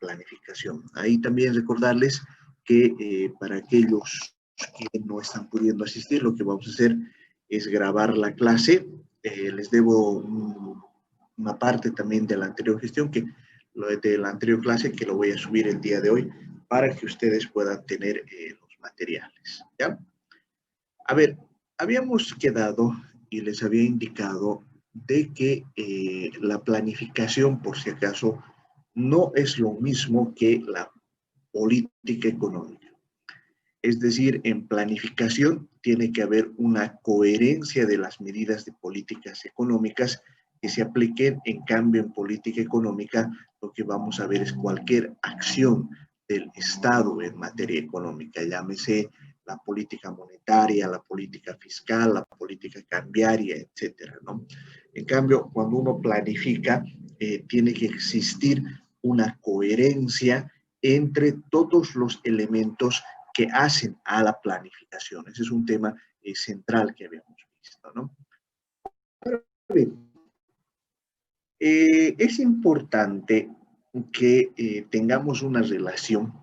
planificación. Ahí también recordarles que para aquellos que no están pudiendo asistir, lo que vamos a hacer es grabar la clase. Les debo una parte también de la anterior gestión, de la anterior clase, que lo voy a subir el día de hoy para que ustedes puedan tener los materiales, ¿ya? A ver, habíamos quedado y les había indicado de que la planificación, por si acaso, no es lo mismo que la política económica. Es decir, en planificación tiene que haber una coherencia de las medidas de políticas económicas que se apliquen. En cambio, en política económica, lo que vamos a ver es cualquier acción del Estado en materia económica, llámese la política monetaria, la política fiscal, la política cambiaria, etcétera, ¿no? En cambio, cuando uno planifica, tiene que existir una coherencia entre todos los elementos que hacen a la planificación. Ese es un tema central que habíamos visto, ¿no? Es importante que tengamos una relación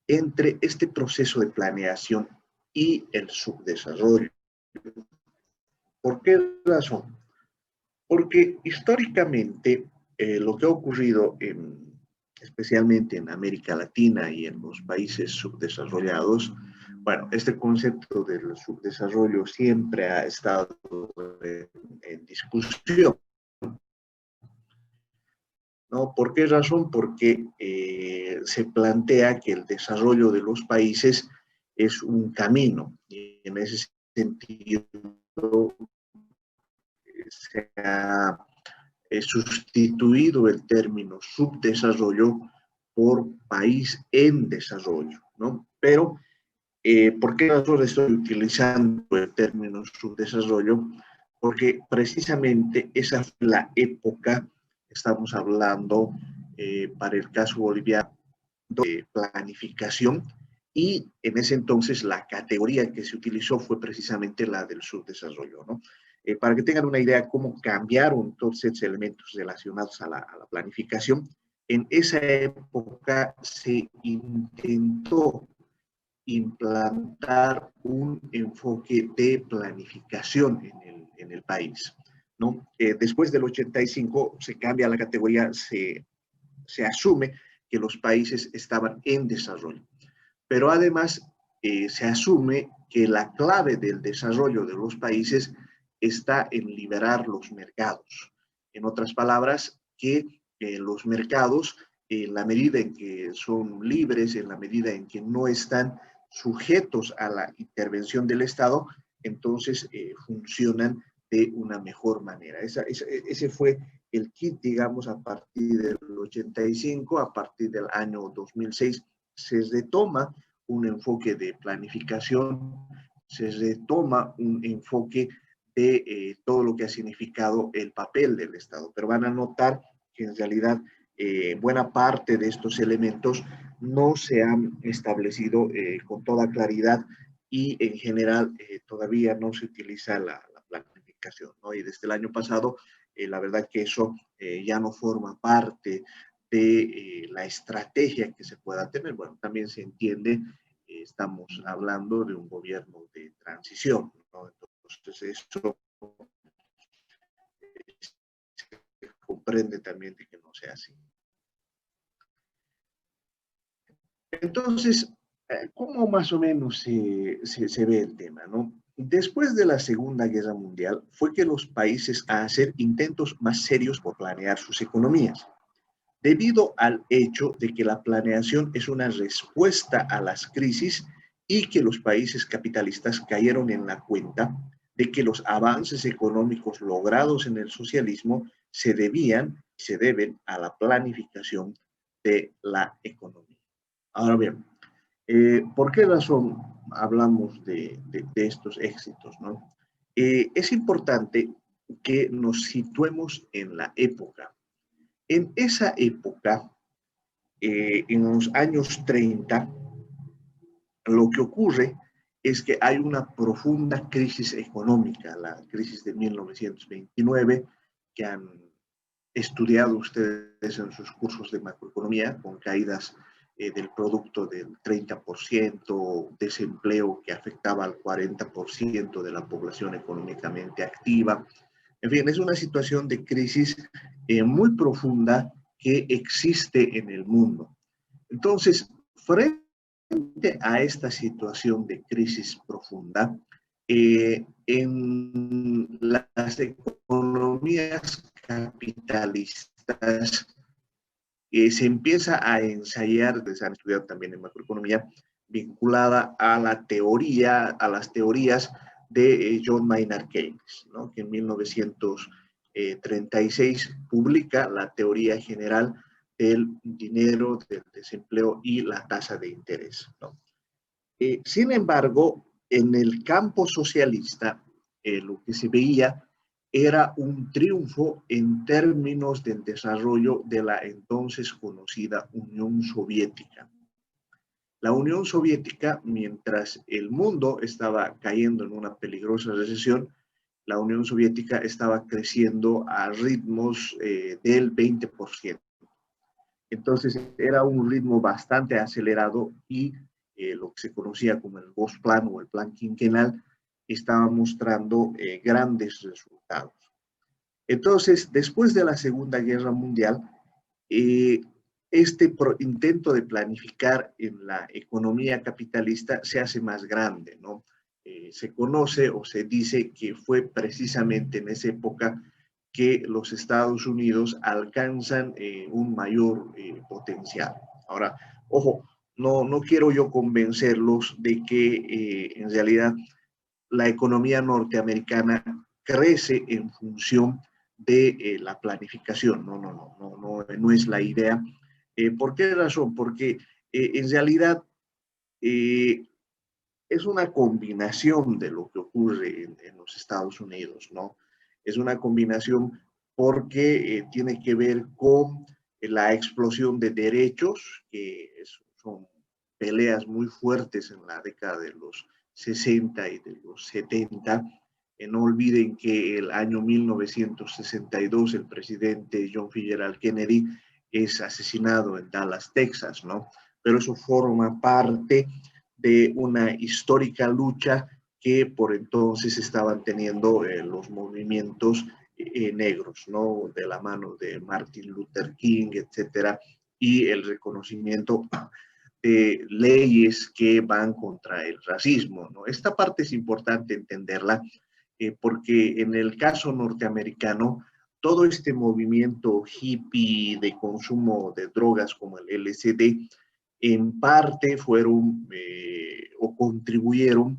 entre este proceso de planeación y el subdesarrollo. ¿Por qué razón? Porque históricamente lo que ha ocurrido especialmente en América Latina y en los países subdesarrollados, bueno, este concepto del subdesarrollo siempre ha estado en discusión, ¿no? ¿Por qué razón? Porque se plantea que el desarrollo de los países es un camino, y en ese sentido se ha sustituido el término subdesarrollo por país en desarrollo, ¿no? Pero, ¿por qué razón estoy utilizando el término subdesarrollo? Porque precisamente esa fue la época, estamos hablando para el caso boliviano, de planificación, y en ese entonces la categoría que se utilizó fue precisamente la del subdesarrollo, ¿no? Para que tengan una idea cómo cambiaron todos estos elementos relacionados a la planificación, en esa época se intentó implantar un enfoque de planificación en el país, ¿no? Después del 85 se cambia la categoría, se asume que los países estaban en desarrollo. Pero además se asume que la clave del desarrollo de los países está en liberar los mercados. En otras palabras, que los mercados, en la medida en que son libres, en la medida en que no están sujetos a la intervención del Estado, entonces funcionan de una mejor manera. Ese fue el kit, digamos, a partir del 85, a partir del año 2006, se retoma un enfoque de planificación, se retoma un enfoque de todo lo que ha significado el papel del Estado. Pero van a notar que en realidad buena parte de estos elementos no se han establecido con toda claridad y en general todavía no se utiliza la planificación, ¿no? Y desde el año pasado, la verdad que eso ya no forma parte de la estrategia que se pueda tener. Bueno, también se entiende, estamos hablando de un gobierno de transición, ¿no? Entonces eso se comprende también de que no sea así. Entonces, ¿cómo más o menos se ve el tema, no? Después de la Segunda Guerra Mundial fue que los países a hacer intentos más serios por planear sus economías, debido al hecho de que la planeación es una respuesta a las crisis y que los países capitalistas cayeron en la cuenta de que los avances económicos logrados en el socialismo se deben a la planificación de la economía. Ahora bien, ¿por qué razón hablamos de estos éxitos, ¿no? Es importante que nos situemos en la época. En esa época, en los años 30, lo que ocurre es que hay una profunda crisis económica, la crisis de 1929, que han estudiado ustedes en sus cursos de macroeconomía, con caídas del producto del 30%, desempleo que afectaba al 40% de la población económicamente activa. En fin, es una situación de crisis muy profunda que existe en el mundo. Entonces, frente a esta situación de crisis profunda, en las economías capitalistas se empieza a ensayar, se han estudiado también en macroeconomía, vinculada a la teoría, a las teorías de John Maynard Keynes, ¿no? Que en 1936 publica la teoría general del dinero, del desempleo y la tasa de interés, ¿no? Sin embargo, en el campo socialista, lo que se veía era un triunfo en términos del desarrollo de la entonces conocida Unión Soviética. La Unión Soviética, mientras el mundo estaba cayendo en una peligrosa recesión, la Unión Soviética estaba creciendo a ritmos del 20%. Entonces era un ritmo bastante acelerado y lo que se conocía como el Gosplan o el plan quinquenal estaba mostrando grandes resultados. Entonces, después de la Segunda Guerra Mundial, eh, este intento de planificar en la economía capitalista se hace más grande, ¿no? Se conoce o se dice que fue precisamente en esa época que los Estados Unidos alcanzan un mayor potencial. Ahora, ojo, no quiero yo convencerlos de que en realidad la economía norteamericana crece en función de la planificación. No es la idea. ¿Por qué razón? Porque en realidad eh, es una combinación de lo que ocurre en los Estados Unidos, ¿no? Es una combinación porque tiene que ver con la explosión de derechos, que son peleas muy fuertes en la década de los 60 y de los 70. No olviden que el año 1962 el presidente John Fitzgerald Kennedy es asesinado en Dallas, Texas, ¿no? Pero eso forma parte de una histórica lucha que por entonces estaban teniendo los movimientos negros, ¿no? De la mano de Martin Luther King, etcétera, y el reconocimiento de leyes que van contra el racismo, ¿no? Esta parte es importante entenderla porque en el caso norteamericano, todo este movimiento hippie de consumo de drogas como el LSD, en parte fueron o contribuyeron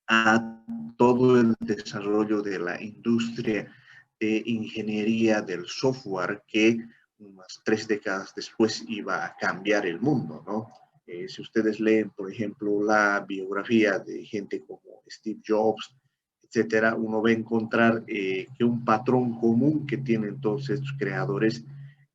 a todo el desarrollo de la industria de ingeniería del software que unas 3 décadas después iba a cambiar el mundo, ¿no? Si ustedes leen, por ejemplo, la biografía de gente como Steve Jobs, etcétera, uno va a encontrar que un patrón común que tienen todos estos creadores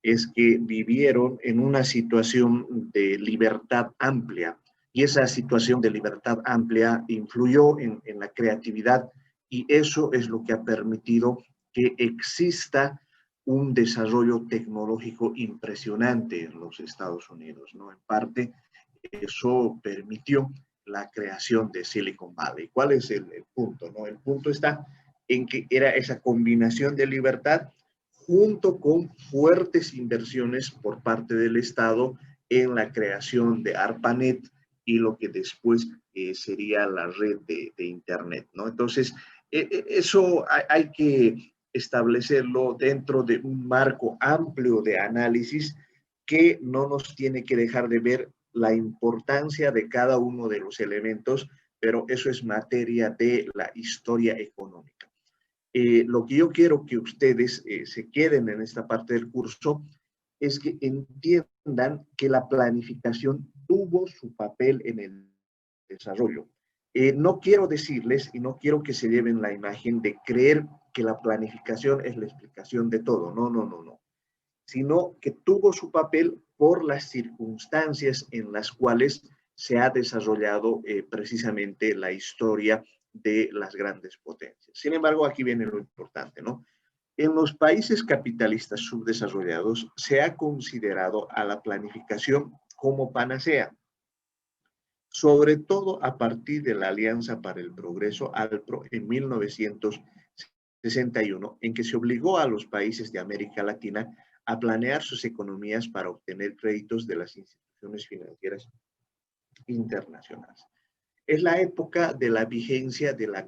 es que vivieron en una situación de libertad amplia, y esa situación de libertad amplia influyó en la creatividad, y eso es lo que ha permitido que exista un desarrollo tecnológico impresionante en los Estados Unidos, ¿no? En parte, eso permitió la creación de Silicon Valley. ¿Cuál es el punto, no? El punto está en que era esa combinación de libertad junto con fuertes inversiones por parte del Estado en la creación de ARPANET y lo que después sería la red de Internet, ¿no? Entonces, eso hay que establecerlo dentro de un marco amplio de análisis que no nos tiene que dejar de ver la importancia de cada uno de los elementos, pero eso es materia de la historia económica. Lo que yo quiero que ustedes se queden en esta parte del curso es que entiendan que la planificación tuvo su papel en el desarrollo. No quiero decirles y no quiero que se lleven la imagen de creer que la planificación es la explicación de todo. No. Sino que tuvo su papel por las circunstancias en las cuales se ha desarrollado precisamente la historia de las grandes potencias. Sin embargo, aquí viene lo importante, ¿no? En los países capitalistas subdesarrollados se ha considerado a la planificación como panacea, sobre todo a partir de la Alianza para el Progreso, ALPRO, en 1961, en que se obligó a los países de América Latina a planear sus economías para obtener créditos de las instituciones financieras internacionales. Es la época de la vigencia de la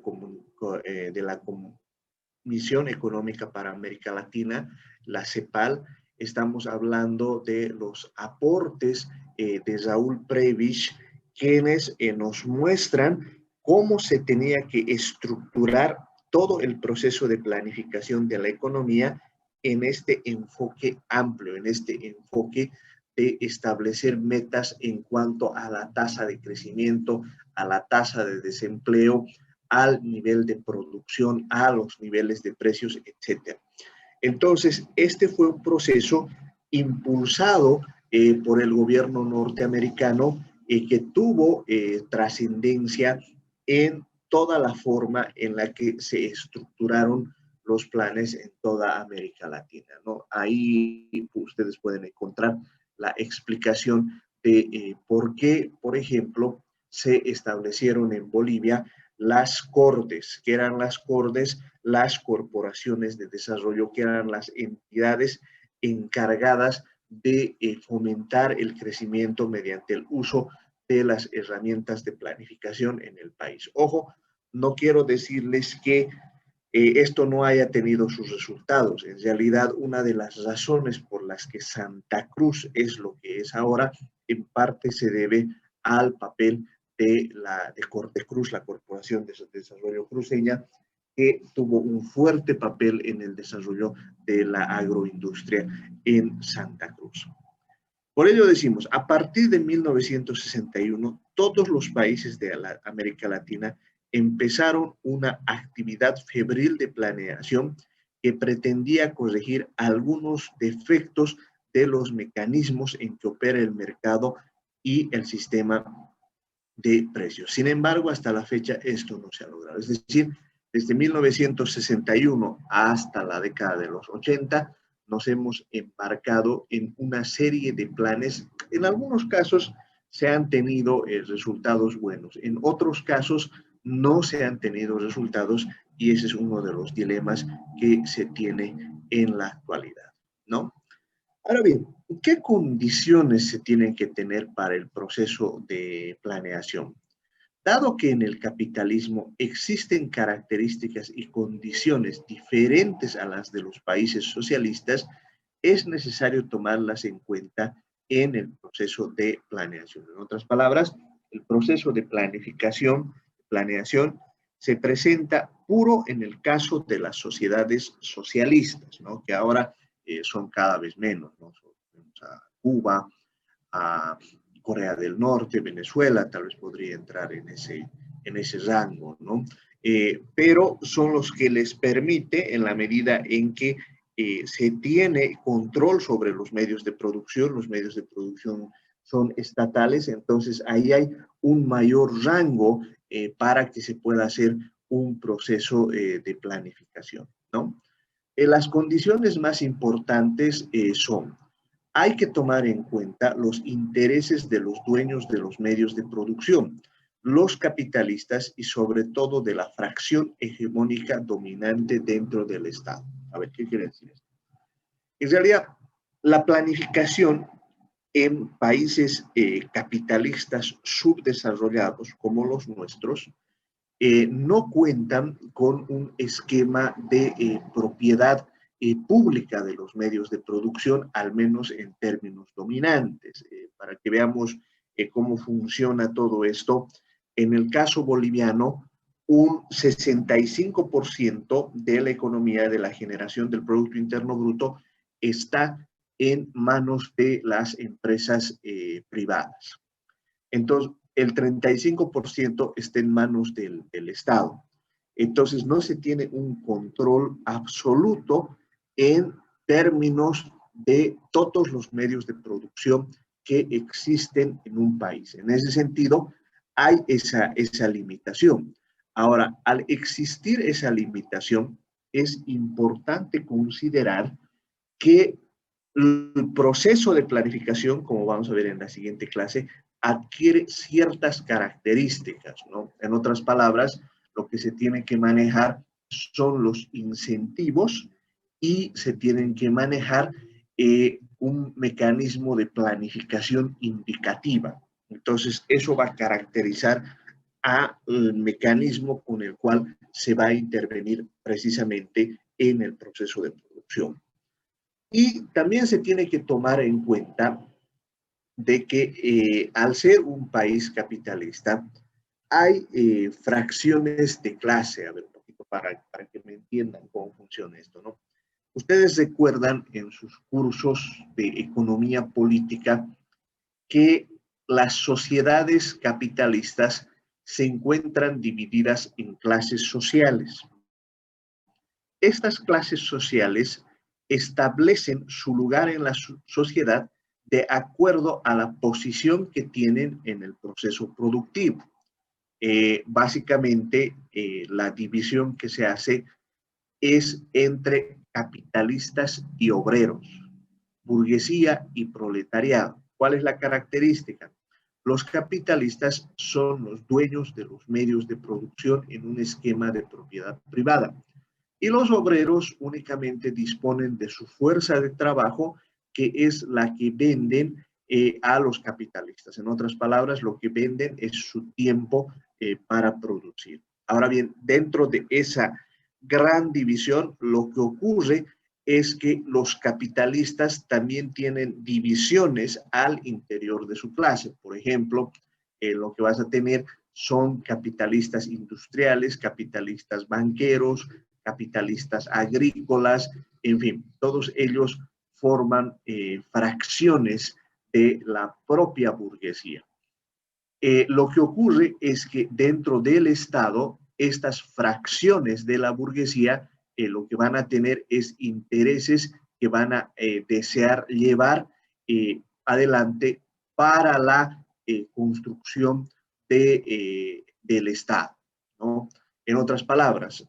Comisión Económica para América Latina, la CEPAL. Estamos hablando de los aportes de Raúl Prebisch, quienes nos muestran cómo se tenía que estructurar todo el proceso de planificación de la economía en este enfoque amplio, en este enfoque de establecer metas en cuanto a la tasa de crecimiento, a la tasa de desempleo, al nivel de producción, a los niveles de precios, etc. Entonces, este fue un proceso impulsado por el gobierno norteamericano que tuvo trascendencia en toda la forma en la que se estructuraron los planes en toda América Latina, ¿no? Ahí ustedes pueden encontrar la explicación de por qué, por ejemplo, se establecieron en Bolivia las CORDES, que eran las CORDES, las corporaciones de desarrollo, que eran las entidades encargadas de fomentar el crecimiento mediante el uso de las herramientas de planificación en el país. Ojo, no quiero decirles que esto no haya tenido sus resultados. En realidad, una de las razones por las que Santa Cruz es lo que es ahora, en parte se debe al papel de Cortecruz, la Corporación de Desarrollo Cruceña, que tuvo un fuerte papel en el desarrollo de la agroindustria en Santa Cruz. Por ello decimos, a partir de 1961, todos los países de América Latina empezaron una actividad febril de planeación que pretendía corregir algunos defectos de los mecanismos en que opera el mercado y el sistema de precios. Sin embargo, hasta la fecha esto no se ha logrado. Es decir, desde 1961 hasta la década de los 80, nos hemos embarcado en una serie de planes. En algunos casos se han tenido resultados buenos, en otros casos no se han tenido resultados y ese es uno de los dilemas que se tiene en la actualidad, ¿no? Ahora bien, ¿qué condiciones se tienen que tener para el proceso de planeación? Dado que en el capitalismo existen características y condiciones diferentes a las de los países socialistas, es necesario tomarlas en cuenta en el proceso de planeación. En otras palabras, el proceso de planeación, se presenta puro en el caso de las sociedades socialistas, ¿no? Que ahora son cada vez menos, ¿no? A Cuba, a Corea del Norte, Venezuela, tal vez podría entrar en ese rango, ¿no? Pero son los que les permite, en la medida en que se tiene control sobre los medios de producción son estatales, entonces ahí hay un mayor rango para que se pueda hacer un proceso de planificación, ¿no? Las condiciones más importantes son: hay que tomar en cuenta los intereses de los dueños de los medios de producción, los capitalistas y sobre todo de la fracción hegemónica dominante dentro del Estado. A ver, ¿qué quiere decir esto? En realidad, la planificación en países capitalistas subdesarrollados como los nuestros no cuentan con un esquema de propiedad pública de los medios de producción, al menos en términos dominantes. Para que veamos cómo funciona todo esto, en el caso boliviano, un 65% de la economía de la generación del Producto Interno Bruto está en manos de las empresas privadas. Entonces, el 35% está en manos del Estado. Entonces, no se tiene un control absoluto en términos de todos los medios de producción que existen en un país. En ese sentido, hay esa limitación. Ahora, al existir esa limitación, es importante considerar que el proceso de planificación, como vamos a ver en la siguiente clase, adquiere ciertas características, ¿no? En otras palabras, lo que se tiene que manejar son los incentivos y se tienen que manejar un mecanismo de planificación indicativa. Entonces, eso va a caracterizar al mecanismo con el cual se va a intervenir precisamente en el proceso de producción. Y también se tiene que tomar en cuenta de que al ser un país capitalista, hay fracciones de clase. A ver, un poquito para que me entiendan cómo funciona esto, ¿no? Ustedes recuerdan en sus cursos de economía política que las sociedades capitalistas se encuentran divididas en clases sociales. Estas clases sociales establecen su lugar en la sociedad de acuerdo a la posición que tienen en el proceso productivo. Básicamente, la división que se hace es entre capitalistas y obreros, burguesía y proletariado. ¿Cuál es la característica? Los capitalistas son los dueños de los medios de producción en un esquema de propiedad privada. Y los obreros únicamente disponen de su fuerza de trabajo, que es la que venden a los capitalistas. En otras palabras, lo que venden es su tiempo para producir. Ahora bien, dentro de esa gran división, lo que ocurre es que los capitalistas también tienen divisiones al interior de su clase. Por ejemplo, lo que vas a tener son capitalistas industriales, capitalistas banqueros, capitalistas agrícolas, en fin, todos ellos forman fracciones de la propia burguesía. Lo que ocurre es que dentro del Estado, estas fracciones de la burguesía lo que van a tener es intereses que van a desear llevar adelante para la construcción del Estado, ¿no? En otras palabras,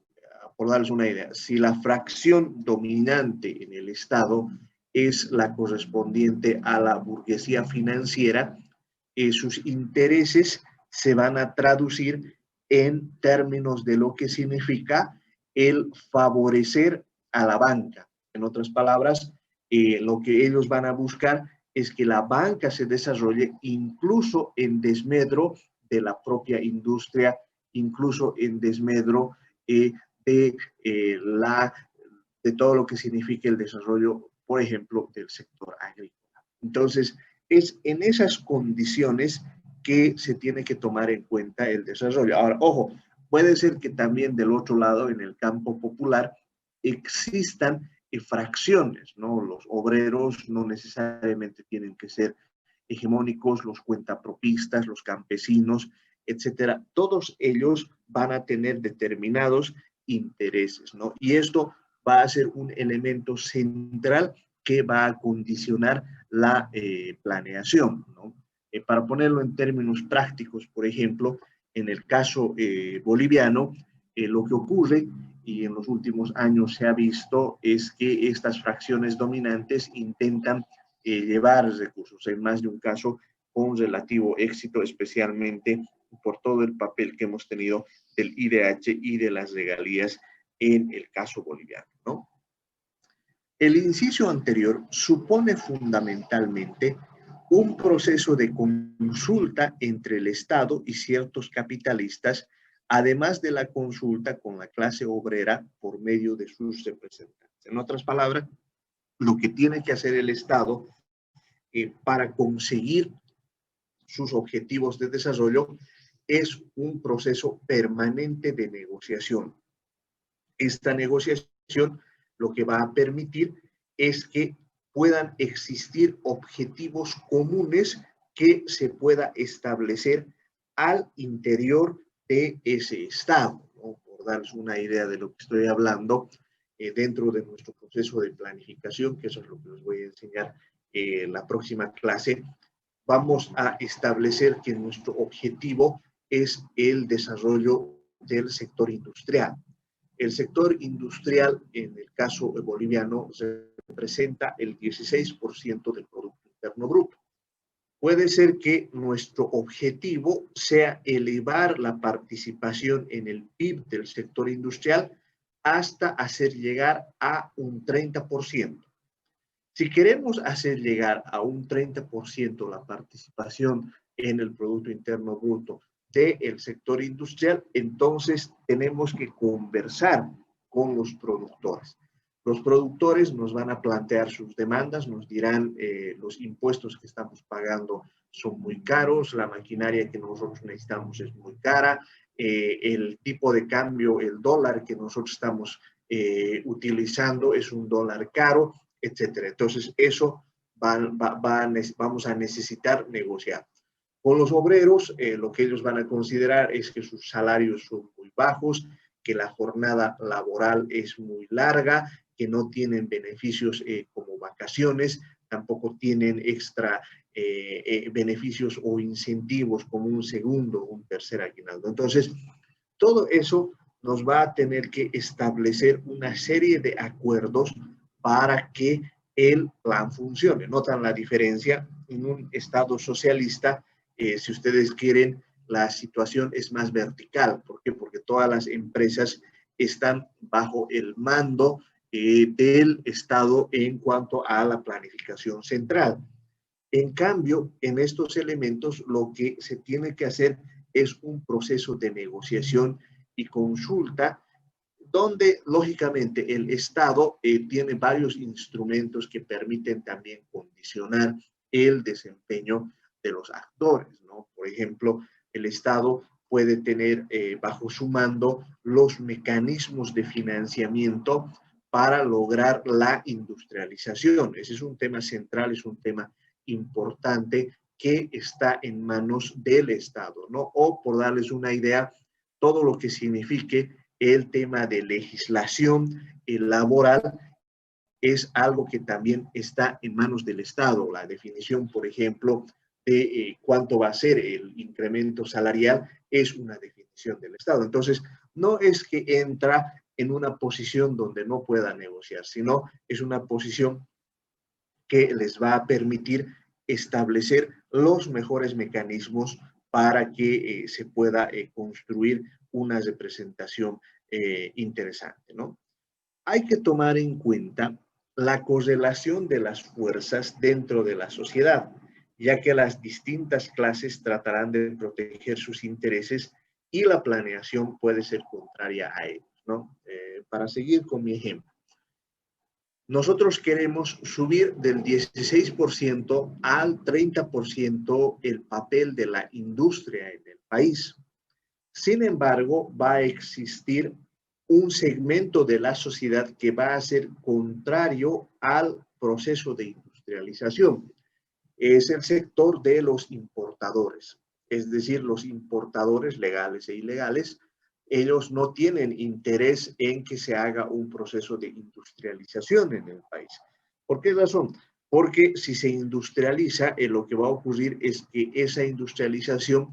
por darles una idea, si la fracción dominante en el Estado es la correspondiente a la burguesía financiera, sus intereses se van a traducir en términos de lo que significa el favorecer a la banca. En otras palabras, lo que ellos van a buscar es que la banca se desarrolle incluso en desmedro de la propia industria, incluso en desmedro de, de todo lo que significa el desarrollo, por ejemplo, del sector agrícola. Entonces, es en esas condiciones que se tiene que tomar en cuenta el desarrollo. Ahora, ojo, puede ser que también del otro lado, en el campo popular, existan fracciones, ¿no? Los obreros no necesariamente tienen que ser hegemónicos, los cuentapropistas, los campesinos, etcétera. Todos ellos van a tener determinados intereses, ¿no? Y esto va a ser un elemento central que va a condicionar la planeación, ¿no? Para ponerlo en términos prácticos, por ejemplo, en el caso boliviano, lo que ocurre y en los últimos años se ha visto es que estas fracciones dominantes intentan llevar recursos, en más de un caso con relativo éxito, especialmente por todo el papel que hemos tenido del IDH y de las regalías en el caso boliviano, ¿no? El inciso anterior supone fundamentalmente un proceso de consulta entre el Estado y ciertos capitalistas, además de la consulta con la clase obrera por medio de sus representantes. En otras palabras, lo que tiene que hacer el Estado para conseguir sus objetivos de desarrollo es un proceso permanente de negociación. Esta negociación lo que va a permitir es que puedan existir objetivos comunes que se pueda establecer al interior de ese Estado, ¿no? Por darles una idea de lo que estoy hablando, dentro de nuestro proceso de planificación, que eso es lo que les voy a enseñar en la próxima clase, vamos a establecer que nuestro objetivo es el desarrollo del sector industrial. El sector industrial, en el caso boliviano, representa el 16% del Producto Interno Bruto. Puede ser que nuestro objetivo sea elevar la participación en el PIB del sector industrial hasta hacer llegar a un 30%. Si queremos hacer llegar a un 30% la participación en el Producto Interno Bruto del sector industrial, entonces tenemos que conversar con los productores. Los productores nos van a plantear sus demandas, nos dirán los impuestos que estamos pagando son muy caros, la maquinaria que nosotros necesitamos es muy cara, el tipo de cambio, el dólar que nosotros estamos utilizando es un dólar caro, etcétera. Entonces, eso vamos a necesitar negociar. Con los obreros, lo que ellos van a considerar es que sus salarios son muy bajos, que la jornada laboral es muy larga, que no tienen beneficios como vacaciones, tampoco tienen extra beneficios o incentivos como un segundo o un tercer aguinaldo. Entonces, todo eso nos va a tener que establecer una serie de acuerdos para que el plan funcione. ¿Notan la diferencia? En un Estado socialista, si ustedes quieren, la situación es más vertical. ¿Por qué? Porque todas las empresas están bajo el mando del Estado en cuanto a la planificación central. En cambio, en estos elementos lo que se tiene que hacer es un proceso de negociación y consulta donde lógicamente el Estado tiene varios instrumentos que permiten también condicionar el desempeño de los actores, ¿no? Por ejemplo, el Estado puede tener bajo su mando los mecanismos de financiamiento para lograr la industrialización. Ese es un tema central, es un tema importante que está en manos del Estado, ¿no? O por darles una idea, todo lo que signifique el tema de legislación laboral es algo que también está en manos del Estado. La definición, por ejemplo, de cuánto va a ser el incremento salarial es una definición del Estado. Entonces, no es que entra en una posición donde no pueda negociar, sino es una posición que les va a permitir establecer los mejores mecanismos para que se pueda construir una representación interesante, ¿no? Hay que tomar en cuenta la correlación de las fuerzas dentro de la sociedad, ya que las distintas clases tratarán de proteger sus intereses y la planeación puede ser contraria a ellos, ¿no? Para seguir con mi ejemplo, nosotros queremos subir del 16% al 30% el papel de la industria en el país. Sin embargo, va a existir un segmento de la sociedad que va a ser contrario al proceso de industrialización. Es el sector de los importadores, es decir, los importadores legales e ilegales. Ellos no tienen interés en que se haga un proceso de industrialización en el país. ¿Por qué razón? Porque si se industrializa, lo que va a ocurrir es que esa industrialización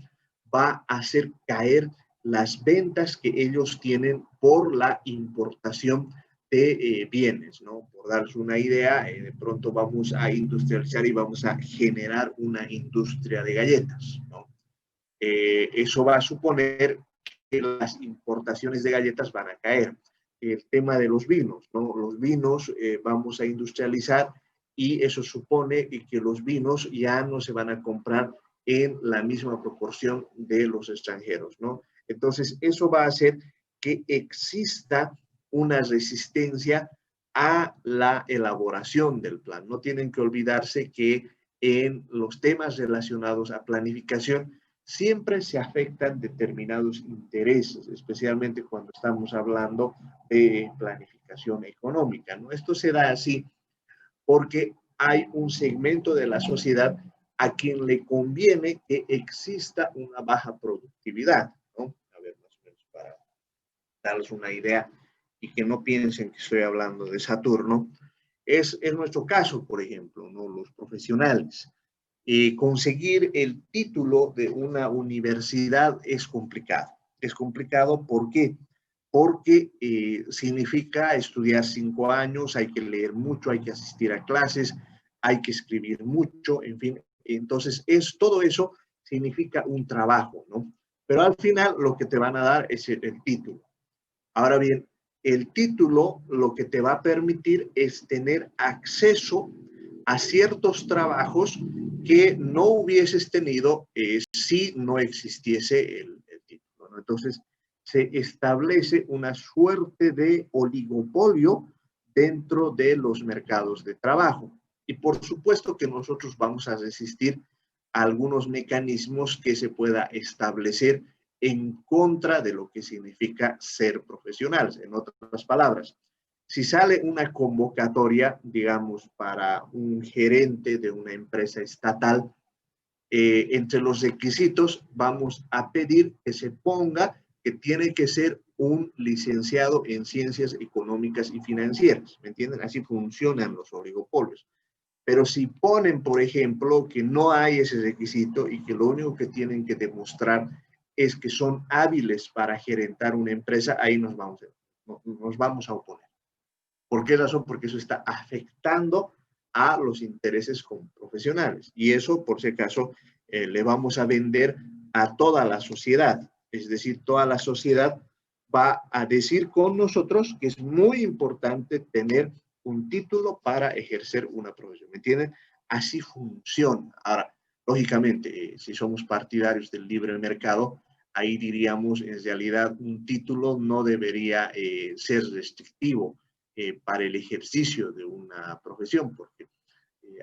va a hacer caer las ventas que ellos tienen por la importación de bienes, ¿no? Por darles una idea, de pronto vamos a industrializar y vamos a generar una industria de galletas, ¿no? Eso va a suponer que las importaciones de galletas van a caer. El tema de los vinos, ¿no? Los vinos vamos a industrializar y eso supone que los vinos ya no se van a comprar en la misma proporción de los extranjeros, ¿no? Entonces, eso va a hacer que exista una resistencia a la elaboración del plan. No tienen que olvidarse que en los temas relacionados a planificación siempre se afectan determinados intereses, especialmente cuando estamos hablando de planificación económica, ¿no? Esto se da así porque hay un segmento de la sociedad a quien le conviene que exista una baja productividad, ¿no? A ver, más o menos para darles una idea y que no piensen que estoy hablando de Saturno, es nuestro caso, por ejemplo, ¿no? Los profesionales. Conseguir el título de una universidad es complicado. Es complicado, ¿por qué? porque significa estudiar 5 años, hay que leer mucho, hay que asistir a clases, hay que escribir mucho, en fin. Entonces, todo eso significa un trabajo, ¿no? Pero al final lo que te van a dar es el título. Ahora bien, el título lo que te va a permitir es tener acceso a ciertos trabajos que no hubieses tenido si no existiese el título, ¿no? Entonces, se establece una suerte de oligopolio dentro de los mercados de trabajo. Y por supuesto que nosotros vamos a resistir a algunos mecanismos que se pueda establecer en contra de lo que significa ser profesionales. En otras palabras, si sale una convocatoria, digamos, para un gerente de una empresa estatal, entre los requisitos vamos a pedir que se ponga que tiene que ser un licenciado en ciencias económicas y financieras, ¿me entienden? Así funcionan los oligopolios. Pero si ponen, por ejemplo, que no hay ese requisito y que lo único que tienen que demostrar es que son hábiles para gerentar una empresa, ahí nos vamos a oponer. ¿Por qué razón? Porque eso está afectando a los intereses profesionales. Y eso, por si acaso, le vamos a vender a toda la sociedad. Es decir, toda la sociedad va a decir con nosotros que es muy importante tener un título para ejercer una profesión. ¿Me entienden? Así funciona. Ahora, lógicamente, si somos partidarios del libre mercado, ahí diríamos, en realidad, un título no debería ser restrictivo para el ejercicio de una profesión, porque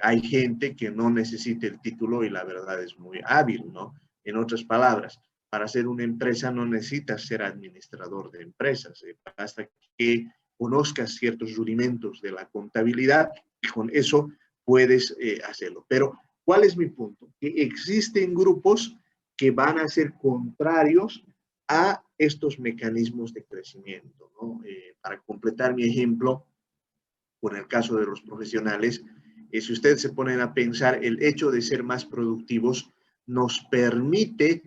hay gente que no necesita el título y la verdad es muy hábil, ¿no? En otras palabras, para hacer una empresa no necesitas ser administrador de empresas, basta que conozcas ciertos rudimentos de la contabilidad y con eso puedes hacerlo. Pero, ¿cuál es mi punto? Que existen grupos que van a ser contrarios a estos mecanismos de crecimiento, ¿no? Para completar mi ejemplo, con el caso de los profesionales, si ustedes se ponen a pensar, el hecho de ser más productivos nos permite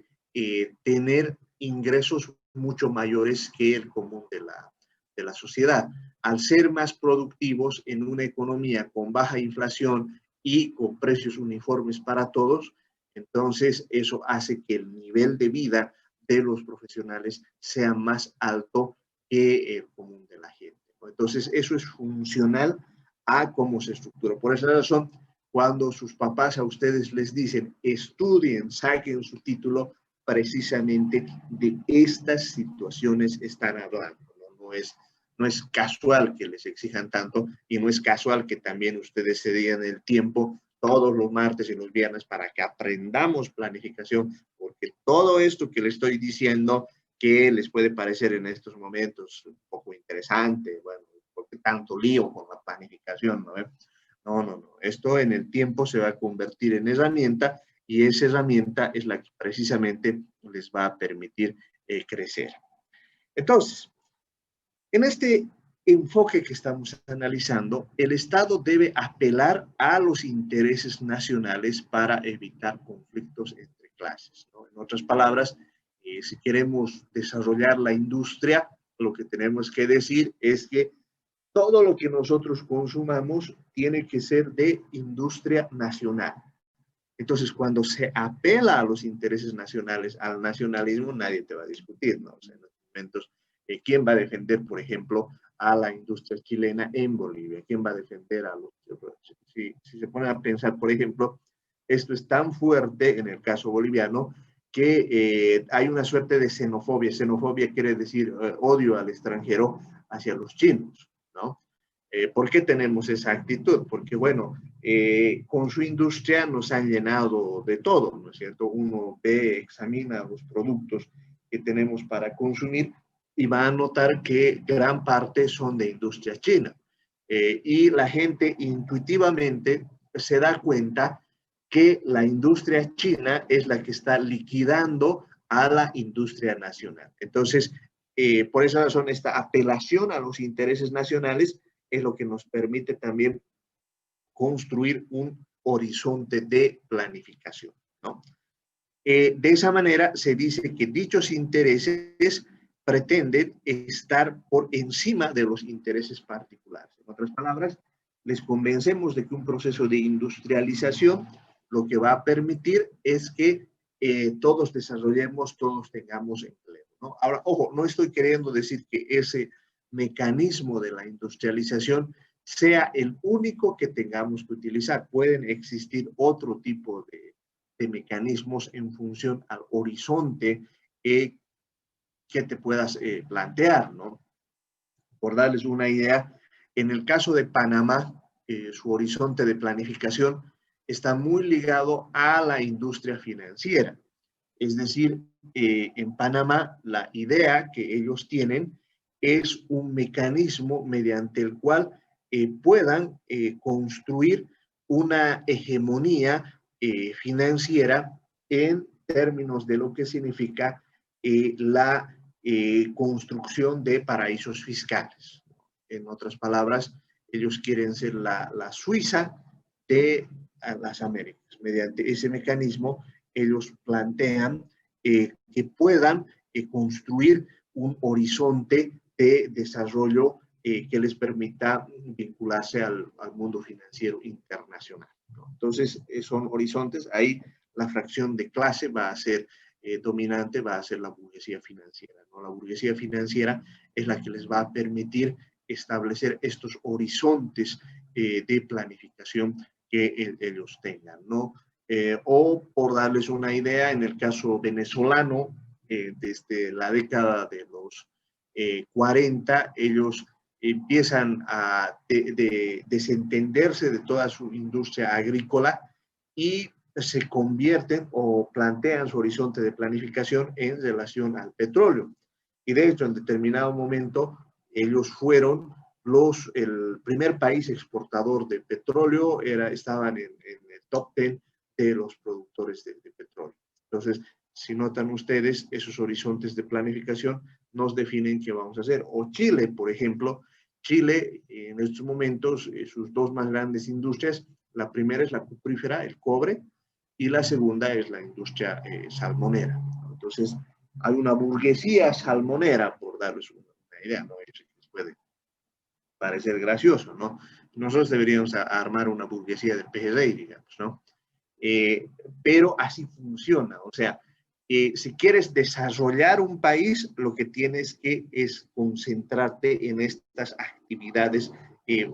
tener ingresos mucho mayores que el común de la sociedad. Al ser más productivos en una economía con baja inflación y con precios uniformes para todos, entonces eso hace que el nivel de vida de los profesionales sea más alto que el común de la gente. Entonces, eso es funcional a cómo se estructura. Por esa razón, cuando sus papás a ustedes les dicen, estudien, saquen su título, precisamente de estas situaciones están hablando. No es casual que les exijan tanto y no es casual que también ustedes se digan el tiempo todos los martes y los viernes para que aprendamos planificación, porque todo esto que les estoy diciendo que les puede parecer en estos momentos un poco interesante, bueno, porque tanto lío con la planificación, ¿no? No. Esto en el tiempo se va a convertir en herramienta y esa herramienta es la que precisamente les va a permitir crecer. Entonces, en este enfoque que estamos analizando, el Estado debe apelar a los intereses nacionales para evitar conflictos entre clases, ¿no? En otras palabras, si queremos desarrollar la industria, lo que tenemos que decir es que todo lo que nosotros consumamos tiene que ser de industria nacional. Entonces, cuando se apela a los intereses nacionales, al nacionalismo, nadie te va a discutir, ¿no? O sea, en los momentos, ¿quién va a defender, por ejemplo, a la industria chilena en Bolivia? ¿Quién va a defender a los... Si se ponen a pensar, por ejemplo, esto es tan fuerte en el caso boliviano que hay una suerte de xenofobia. Xenofobia quiere decir odio al extranjero hacia los chinos, ¿no? ¿Por qué tenemos esa actitud? Porque, bueno, con su industria nos han llenado de todo, ¿no es cierto? Uno ve, examina los productos que tenemos para consumir y va a notar que gran parte son de industria china. Y la gente intuitivamente se da cuenta que la industria china es la que está liquidando a la industria nacional. Entonces, por esa razón, esta apelación a los intereses nacionales es lo que nos permite también construir un horizonte de planificación, ¿no? De esa manera se dice que dichos intereses pretenden estar por encima de los intereses particulares. En otras palabras, les convencemos de que un proceso de industrialización lo que va a permitir es que todos desarrollemos, todos tengamos empleo, ¿no? Ahora, ojo, no estoy queriendo decir que ese mecanismo de la industrialización sea el único que tengamos que utilizar. Pueden existir otro tipo de mecanismos en función al horizonte que te puedas plantear, ¿no? Por darles una idea, en el caso de Panamá, su horizonte de planificación está muy ligado a la industria financiera. Es decir, en Panamá la idea que ellos tienen es un mecanismo mediante el cual puedan construir una hegemonía financiera en términos de lo que significa la construcción de paraísos fiscales. En otras palabras, ellos quieren ser la Suiza de las Américas. Mediante ese mecanismo, ellos plantean que puedan construir un horizonte de desarrollo que les permita vincularse al mundo financiero internacional, ¿no? Entonces, son horizontes. Ahí la fracción de clase va a ser dominante, va a ser la burguesía financiera, ¿no? La burguesía financiera es la que les va a permitir establecer estos horizontes de planificación que ellos tengan, ¿no? O por darles una idea, en el caso venezolano, desde la década de los 40, ellos empiezan a desentenderse de toda su industria agrícola y se convierten o plantean su horizonte de planificación en relación al petróleo. Y de hecho, en determinado momento, ellos fueron el primer país exportador de petróleo, estaban en el top 10 de los productores de petróleo. Entonces, si notan ustedes, esos horizontes de planificación nos definen qué vamos a hacer. O Chile, por ejemplo, Chile en estos momentos, sus dos más grandes industrias, la primera es la cuprífera, el cobre, y la segunda es la industria salmonera. Entonces, hay una burguesía salmonera, por darles una idea, ¿no? Eso puede parecer gracioso, ¿no? Nosotros deberíamos armar una burguesía del PGRI, digamos, ¿no? Pero así funciona, o sea, si quieres desarrollar un país, lo que tienes que es concentrarte en estas actividades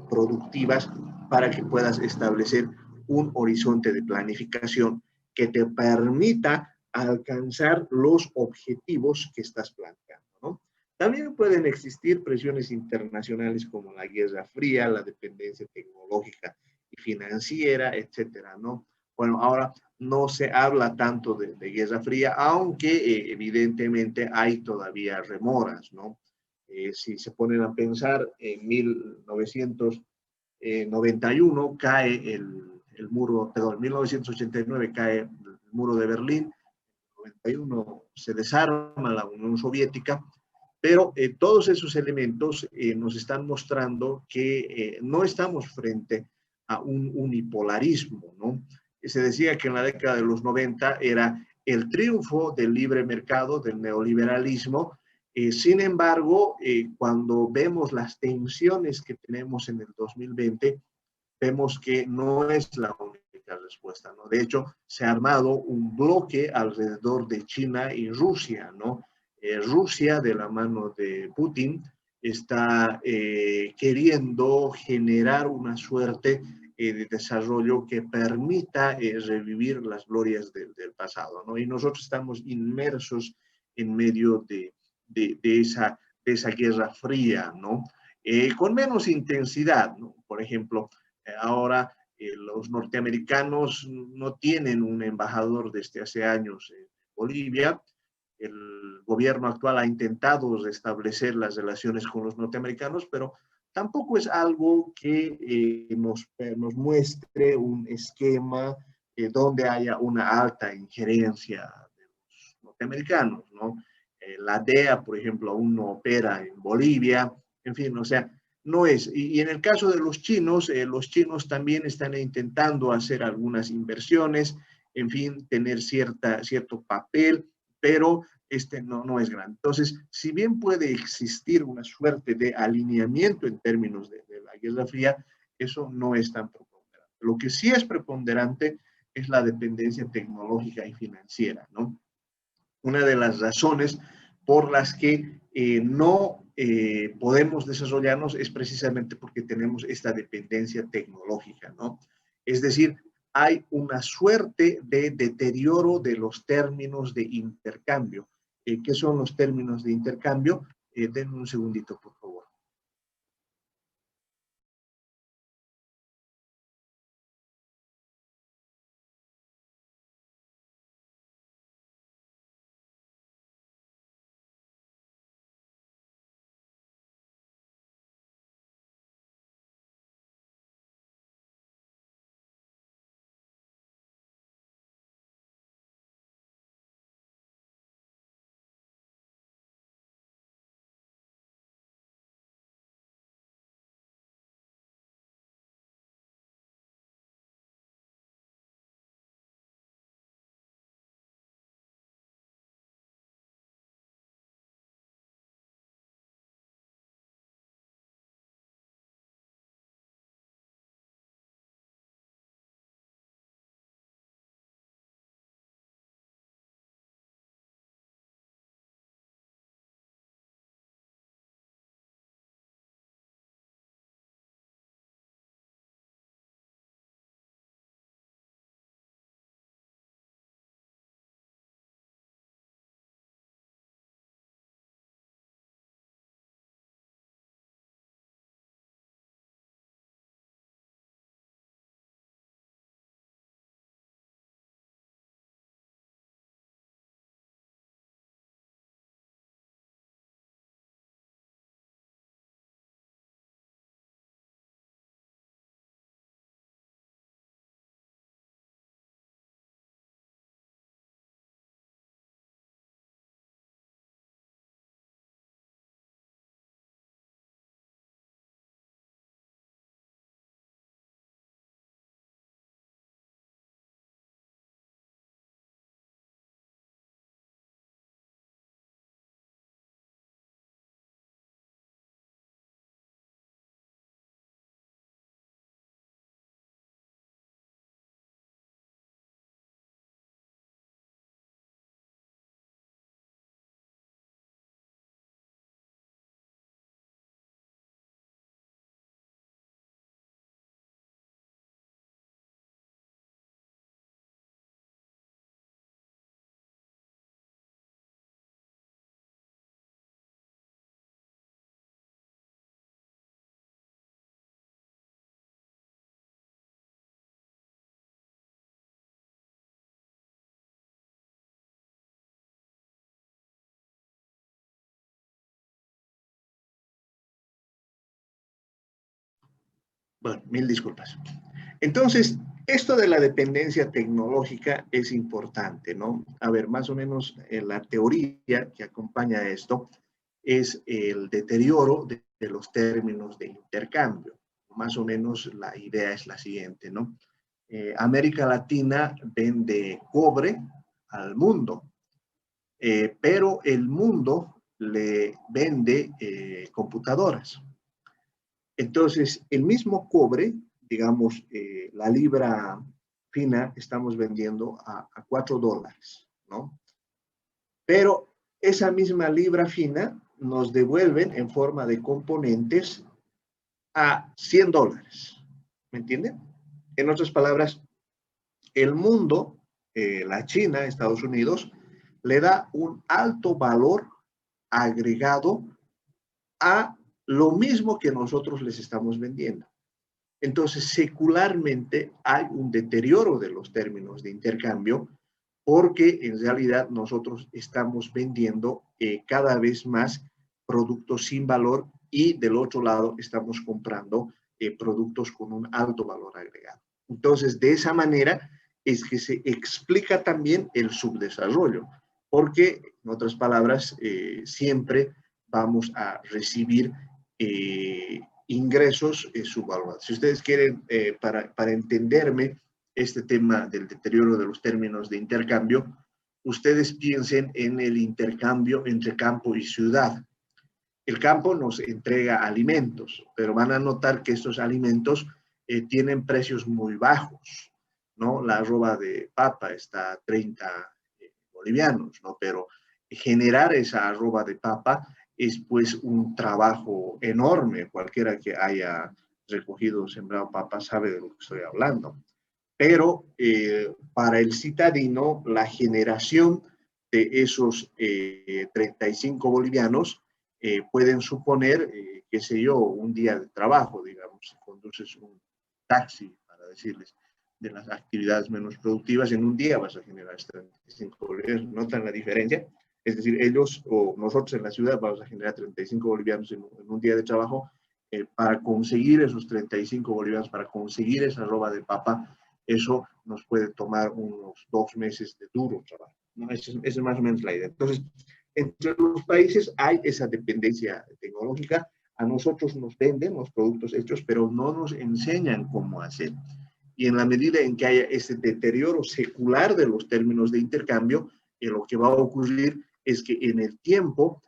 productivas para que puedas establecer un horizonte de planificación que te permita alcanzar los objetivos que estás planteando, ¿no? También pueden existir presiones internacionales como la Guerra Fría, la dependencia tecnológica y financiera, etcétera, ¿no? Bueno, ahora no se habla tanto de Guerra Fría, aunque evidentemente hay todavía remoras, ¿no? Si se ponen a pensar, en 1991 cae el muro, perdón, en 1989 cae el muro de Berlín, en 91 se desarma la Unión Soviética, pero todos esos elementos nos están mostrando que no estamos frente a un unipolarismo, ¿no? Se decía que en la década de los 90 era el triunfo del libre mercado, del neoliberalismo. Sin embargo, cuando vemos las tensiones que tenemos en el 2020, vemos que no es la única respuesta, ¿no? De hecho, se ha armado un bloque alrededor de China y Rusia, ¿no? Rusia, de la mano de Putin, está queriendo generar una suerte de desarrollo que permita revivir las glorias del pasado, ¿no? Y nosotros estamos inmersos en medio de esa guerra fría, ¿no? Con menos intensidad, ¿no? Por ejemplo, ahora los norteamericanos no tienen un embajador desde hace años en Bolivia. El gobierno actual ha intentado restablecer las relaciones con los norteamericanos, pero tampoco es algo que nos muestre un esquema donde haya una alta injerencia de los norteamericanos, ¿no? La DEA, por ejemplo, aún no opera en Bolivia, en fin, o sea, no es. Y en el caso de los chinos también están intentando hacer algunas inversiones, en fin, tener cierto papel, pero no es grande. Entonces, si bien puede existir una suerte de alineamiento en términos de la Guerra Fría, eso no es tan preponderante. Lo que sí es preponderante es la dependencia tecnológica y financiera, ¿no? Una de las razones por las que no podemos desarrollarnos es precisamente porque tenemos esta dependencia tecnológica, ¿no? Es decir, hay una suerte de deterioro de los términos de intercambio. ¿Qué son los términos de intercambio? Denme un segundito, por favor. Bueno, mil disculpas. Entonces, esto de la dependencia tecnológica es importante, ¿no? A ver, más o menos la teoría que acompaña esto es el deterioro de los términos de intercambio. Más o menos la idea es la siguiente, ¿no? América Latina vende cobre al mundo, pero el mundo le vende computadoras. Entonces, el mismo cobre, digamos, la libra fina estamos vendiendo a $4, ¿no? Pero esa misma libra fina nos devuelven en forma de componentes a $100. ¿Me entienden? En otras palabras, el mundo, la China, Estados Unidos, le da un alto valor agregado a lo mismo que nosotros les estamos vendiendo. Entonces, secularmente hay un deterioro de los términos de intercambio porque en realidad nosotros estamos vendiendo cada vez más productos sin valor y del otro lado estamos comprando productos con un alto valor agregado. Entonces, de esa manera es que se explica también el subdesarrollo, porque en otras palabras, siempre vamos a recibir ingresos subvaluados. Si ustedes quieren, para entenderme este tema del deterioro de los términos de intercambio, ustedes piensen en el intercambio entre campo y ciudad. El campo nos entrega alimentos, pero van a notar que estos alimentos tienen precios muy bajos, ¿no? La arroba de papa está a 30 bolivianos, ¿no? Pero generar esa arroba de papa es pues un trabajo enorme. Cualquiera que haya recogido o sembrado papa sabe de lo que estoy hablando. Pero para el citadino, la generación de esos 35 bolivianos pueden suponer, qué sé yo, un día de trabajo, digamos, si conduces un taxi, para decirles, de las actividades menos productivas, en un día vas a generar 35 bolivianos. ¿Notan la diferencia? Es decir, ellos o nosotros en la ciudad vamos a generar 35 bolivianos en un día de trabajo. Para conseguir esos 35 bolivianos, para conseguir esa arroba de papa, eso nos puede tomar unos 2 meses de duro trabajo, ¿no? Esa es más o menos la idea. Entonces, entre los países hay esa dependencia tecnológica. A nosotros nos venden los productos hechos, pero no nos enseñan cómo hacer. Y en la medida en que haya ese deterioro secular de los términos de intercambio, lo que va a ocurrir es que en el tiempo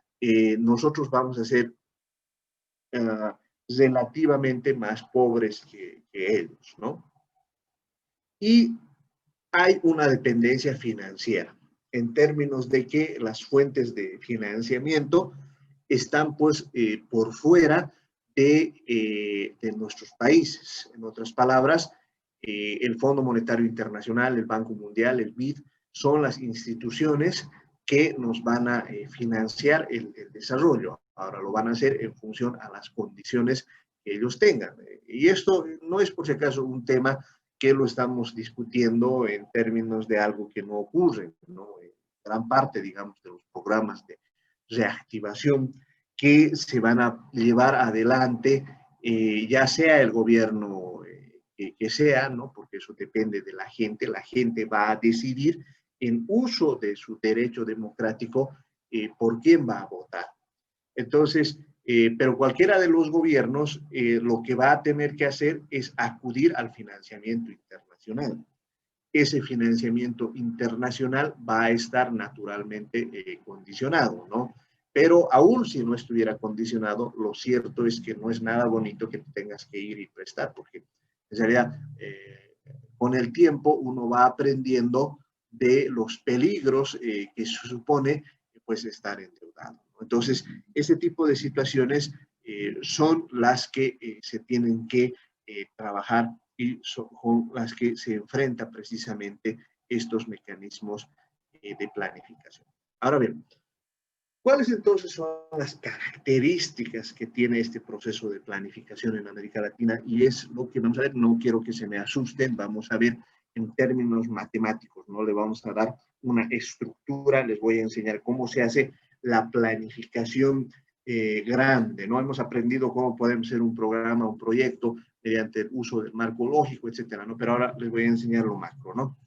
nosotros vamos a ser relativamente más pobres que ellos, ¿no? Y hay una dependencia financiera en términos de que las fuentes de financiamiento están pues por fuera de nuestros países. En otras palabras, el Fondo Monetario Internacional, el Banco Mundial, el BID, son las instituciones que nos van a financiar el desarrollo. Ahora lo van a hacer en función a las condiciones que ellos tengan. Y esto no es por si acaso un tema que lo estamos discutiendo en términos de algo que no ocurre, ¿no? Gran parte, digamos, de los programas de reactivación que se van a llevar adelante, ya sea el gobierno que sea, ¿no? Porque eso depende de la gente va a decidir en uso de su derecho democrático por quién va a votar. Entonces, pero cualquiera de los gobiernos lo que va a tener que hacer es acudir al financiamiento internacional. Ese financiamiento internacional va a estar naturalmente condicionado, ¿no? Pero aún si no estuviera condicionado, lo cierto es que no es nada bonito que tengas que ir y prestar, porque en realidad con el tiempo uno va aprendiendo de los peligros que se supone pues estar endeudado. Entonces, ese tipo de situaciones son las que se tienen que trabajar y son con las que se enfrentan precisamente estos mecanismos de planificación. Ahora bien, ¿cuáles entonces son las características que tiene este proceso de planificación en América Latina? Y es lo que vamos a ver, no quiero que se me asusten, vamos a ver en términos matemáticos, no le vamos a dar una estructura, les voy a enseñar cómo se hace la planificación grande, ¿no? Hemos aprendido cómo podemos hacer un programa, un proyecto mediante el uso del marco lógico, etcétera, ¿no? Pero ahora les voy a enseñar lo macro, ¿no?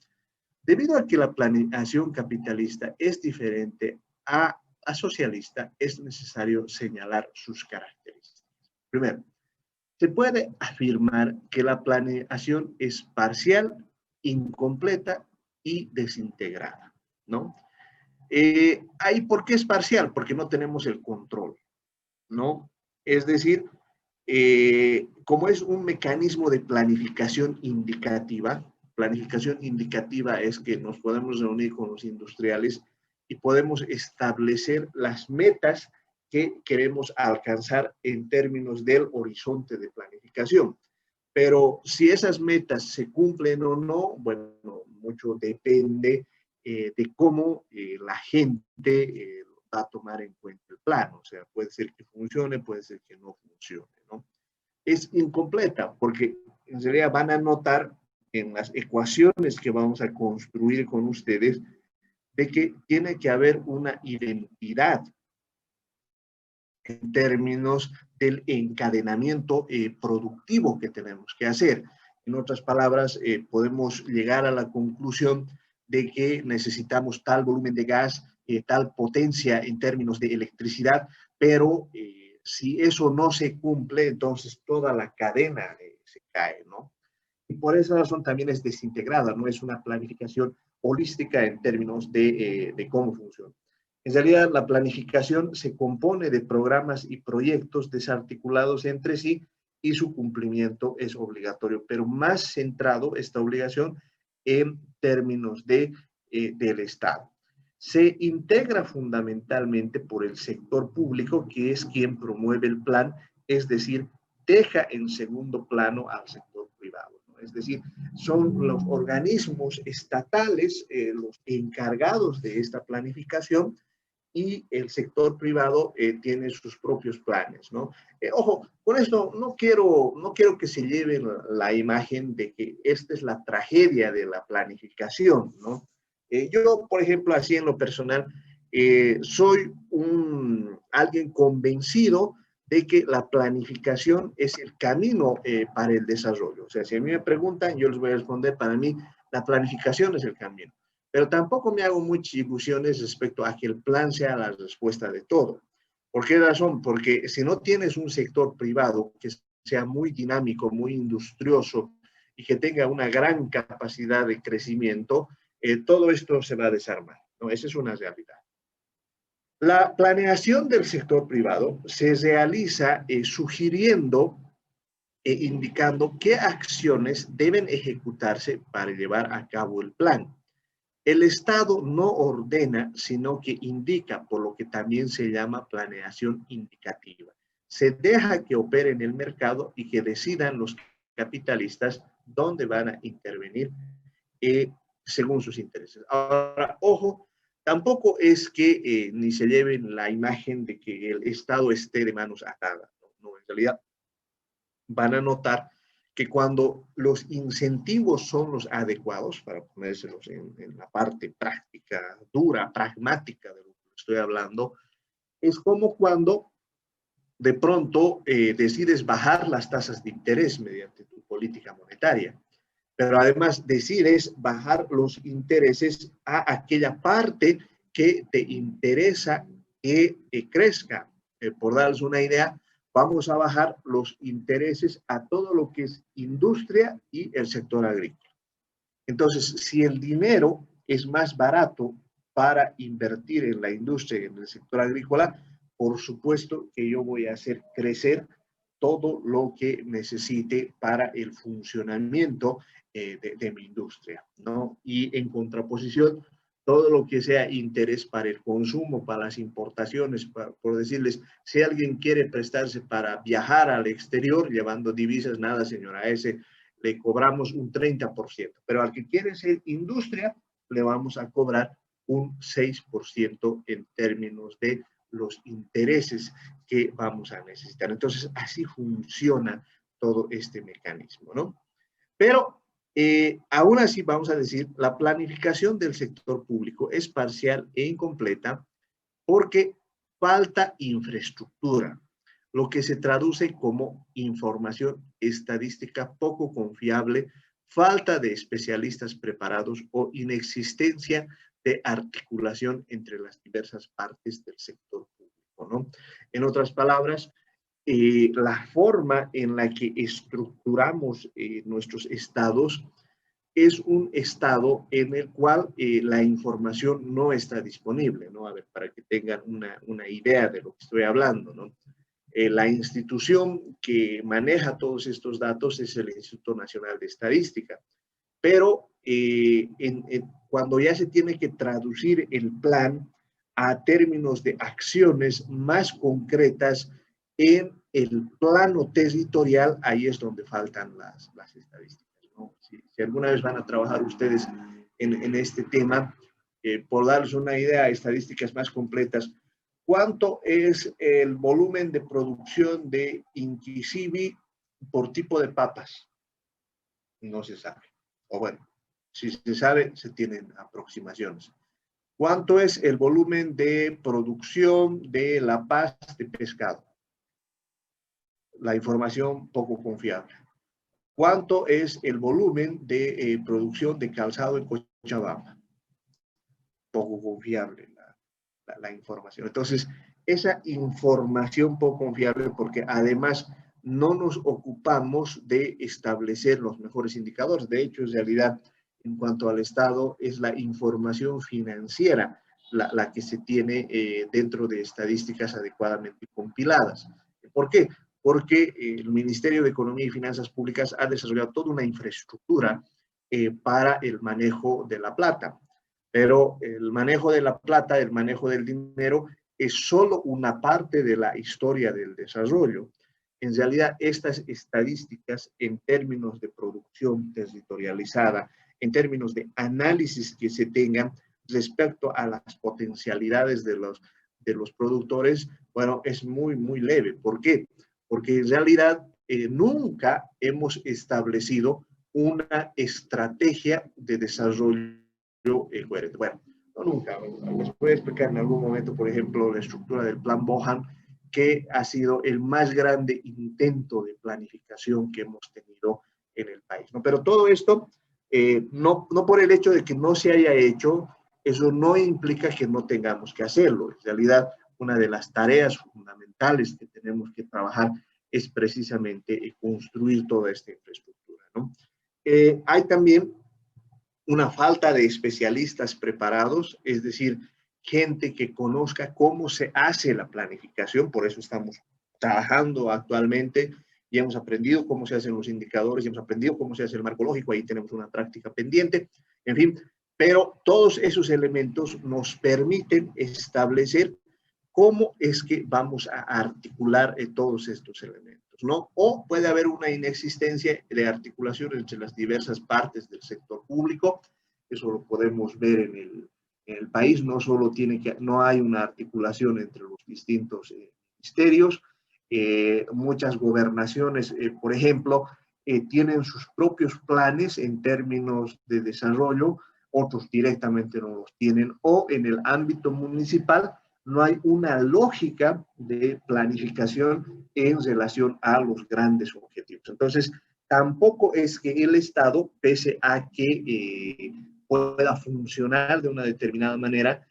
Debido a que la planeación capitalista es diferente a socialista, es necesario señalar sus características. Primero, se puede afirmar que la planeación es parcial, incompleta y desintegrada, ¿no? ¿Por qué es parcial? Porque no tenemos el control, ¿no? Es decir, como es un mecanismo de planificación indicativa es que nos podemos reunir con los industriales y podemos establecer las metas que queremos alcanzar en términos del horizonte de planificación. Pero si esas metas se cumplen o no, bueno, mucho depende de cómo la gente va a tomar en cuenta el plan. O sea, puede ser que funcione, puede ser que no funcione, ¿no? Es incompleta porque en realidad van a notar en las ecuaciones que vamos a construir con ustedes de que tiene que haber una identidad en términos del encadenamiento productivo que tenemos que hacer. En otras palabras, podemos llegar a la conclusión de que necesitamos tal volumen de gas, tal potencia en términos de electricidad, pero si eso no se cumple, entonces toda la cadena se cae, ¿no? por esa razón también es desintegrada, no es una planificación holística en términos de cómo funciona. En realidad, la planificación se compone de programas y proyectos desarticulados entre sí y su cumplimiento es obligatorio, pero más centrado esta obligación en términos del Estado. Se integra fundamentalmente por el sector público, que es quien promueve el plan, es decir, deja en segundo plano al sector privado, ¿no? Es decir, son los organismos estatales los encargados de esta planificación y el sector privado tiene sus propios planes, ¿no? Ojo, con esto no quiero que se lleve la imagen de que esta es la tragedia de la planificación, ¿no? Yo, por ejemplo, así en lo personal, soy alguien convencido de que la planificación es el camino para el desarrollo. O sea, si a mí me preguntan, yo les voy a responder, para mí la planificación es el camino. Pero tampoco me hago muchas ilusiones respecto a que el plan sea la respuesta de todo. ¿Por qué razón? Porque si no tienes un sector privado que sea muy dinámico, muy industrioso y que tenga una gran capacidad de crecimiento, todo esto se va a desarmar, ¿no? Esa es una realidad. La planeación del sector privado se realiza sugiriendo e indicando qué acciones deben ejecutarse para llevar a cabo el plan. El Estado no ordena, sino que indica, por lo que también se llama planeación indicativa. Se deja que opere en el mercado y que decidan los capitalistas dónde van a intervenir según sus intereses. Ahora, ojo, tampoco es que ni se lleven la imagen de que el Estado esté de manos atadas. No, en realidad van a notar que cuando los incentivos son los adecuados, para ponérselos en la parte práctica, dura, pragmática de lo que estoy hablando, es como cuando de pronto decides bajar las tasas de interés mediante tu política monetaria, pero además decides bajar los intereses a aquella parte que te interesa que crezca. Por darles una idea, vamos a bajar los intereses a todo lo que es industria y el sector agrícola. Entonces, si el dinero es más barato para invertir en la industria y en el sector agrícola, por supuesto que yo voy a hacer crecer todo lo que necesite para el funcionamiento de mi industria, ¿no? Y en contraposición, todo lo que sea interés para el consumo, para las importaciones, por decirles, si alguien quiere prestarse para viajar al exterior llevando divisas, nada, señora, ese le cobramos un 30%, pero al que quiere ser industria, le vamos a cobrar un 6% en términos de los intereses que vamos a necesitar. Entonces, así funciona todo este mecanismo, ¿no? Pero aún así, vamos a decir, la planificación del sector público es parcial e incompleta porque falta infraestructura, lo que se traduce como información estadística poco confiable, falta de especialistas preparados o inexistencia de articulación entre las diversas partes del sector público, ¿no? En otras palabras, la forma en la que estructuramos nuestros estados es un estado en el cual la información no está disponible, ¿no? A ver, para que tengan una idea de lo que estoy hablando, ¿no? La institución que maneja todos estos datos es el Instituto Nacional de Estadística, pero cuando ya se tiene que traducir el plan a términos de acciones más concretas en el plano territorial, ahí es donde faltan las estadísticas, ¿no? Si alguna vez van a trabajar ustedes en este tema, por darles una idea, estadísticas más completas, ¿cuánto es el volumen de producción de Inquisibi por tipo de papas? No se sabe. O bueno, si se sabe, se tienen aproximaciones. ¿Cuánto es el volumen de producción de La Paz de pescado? La información poco confiable. ¿Cuánto es el volumen de producción de calzado en Cochabamba? Poco confiable la información. Entonces, esa información poco confiable, porque además no nos ocupamos de establecer los mejores indicadores. De hecho, en realidad, en cuanto al Estado, es la información financiera la que se tiene dentro de estadísticas adecuadamente compiladas. ¿Por qué? Porque el Ministerio de Economía y Finanzas Públicas ha desarrollado toda una infraestructura para el manejo de la plata. Pero el manejo de la plata, el manejo del dinero, es solo una parte de la historia del desarrollo. En realidad, estas estadísticas en términos de producción territorializada, en términos de análisis que se tengan respecto a las potencialidades de los productores, bueno, es muy, muy leve. ¿Por qué? Porque en realidad nunca hemos establecido una estrategia de desarrollo coherente. Bueno, no nunca. Les voy a explicar en algún momento, por ejemplo, la estructura del Plan Bohan, que ha sido el más grande intento de planificación que hemos tenido en el país, ¿no? Pero todo esto, no por el hecho de que no se haya hecho, eso no implica que no tengamos que hacerlo. En realidad, una de las tareas fundamentales que tenemos que trabajar es precisamente construir toda esta infraestructura, ¿no? Hay también una falta de especialistas preparados, es decir, gente que conozca cómo se hace la planificación. Por eso estamos trabajando actualmente y hemos aprendido cómo se hacen los indicadores, y hemos aprendido cómo se hace el marco lógico, ahí tenemos una práctica pendiente, en fin, pero todos esos elementos nos permiten establecer cómo es que vamos a articular todos estos elementos, ¿no? O puede haber una inexistencia de articulación entre las diversas partes del sector público. Eso lo podemos ver en el país. No solo no hay una articulación entre los distintos ministerios. Muchas gobernaciones, por ejemplo, tienen sus propios planes en términos de desarrollo, otros directamente no los tienen, o en el ámbito municipal no hay una lógica de planificación en relación a los grandes objetivos. Entonces, tampoco es que el Estado, pese a que pueda funcionar de una determinada manera,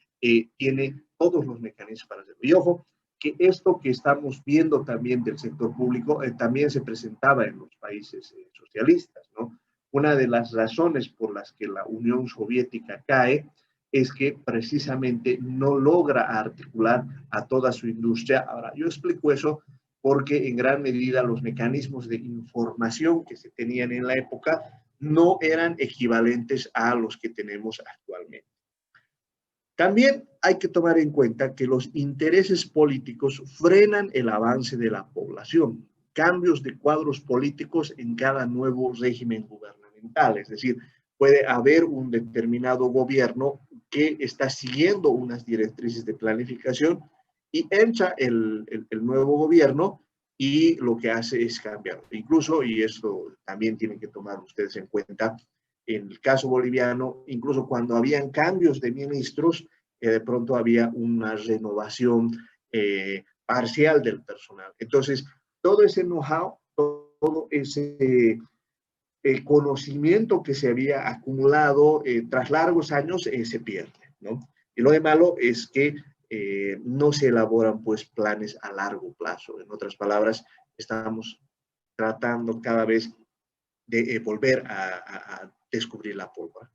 tiene todos los mecanismos para hacerlo. Y ojo, que esto que estamos viendo también del sector público también se presentaba en los países socialistas, ¿no? Una de las razones por las que la Unión Soviética cae es que precisamente no logra articular a toda su industria. Ahora, yo explico eso porque en gran medida los mecanismos de información que se tenían en la época no eran equivalentes a los que tenemos actualmente. También hay que tomar en cuenta que los intereses políticos frenan el avance de la población. Cambios de cuadros políticos en cada nuevo régimen gubernamental, es decir, puede haber un determinado gobierno que está siguiendo unas directrices de planificación y entra el nuevo gobierno y lo que hace es cambiar. Incluso, y esto también tienen que tomar ustedes en cuenta, en el caso boliviano, incluso cuando habían cambios de ministros, de pronto había una renovación parcial del personal. Entonces, todo ese know-how, todo ese conocimiento que se había acumulado tras largos años se pierde, ¿no? Y lo de malo es que no se elaboran pues planes a largo plazo. En otras palabras, estamos tratando cada vez de volver a descubrir la pólvora.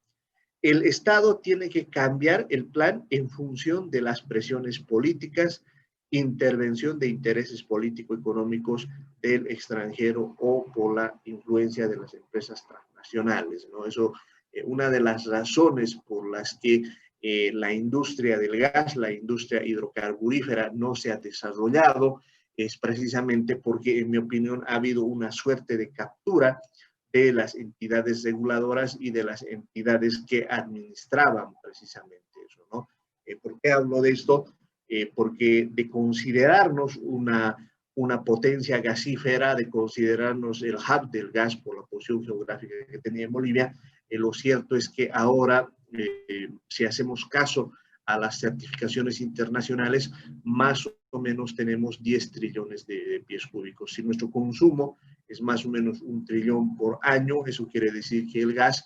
El Estado tiene que cambiar el plan en función de las presiones políticas, intervención de intereses político-económicos del extranjero o por la influencia de las empresas transnacionales, ¿no? Eso, una de las razones por las que la industria del gas, la industria hidrocarburífera no se ha desarrollado, es precisamente porque, en mi opinión, ha habido una suerte de captura de las entidades reguladoras y de las entidades que administraban precisamente eso, ¿no? ¿Por qué hablo de esto? Porque de considerarnos una potencia gasífera, de considerarnos el hub del gas por la posición geográfica que tenía en Bolivia, lo cierto es que ahora, si hacemos caso a las certificaciones internacionales, más o menos tenemos 10 trillones de pies cúbicos. Si nuestro consumo es más o menos 1 trillón por año, eso quiere decir que el gas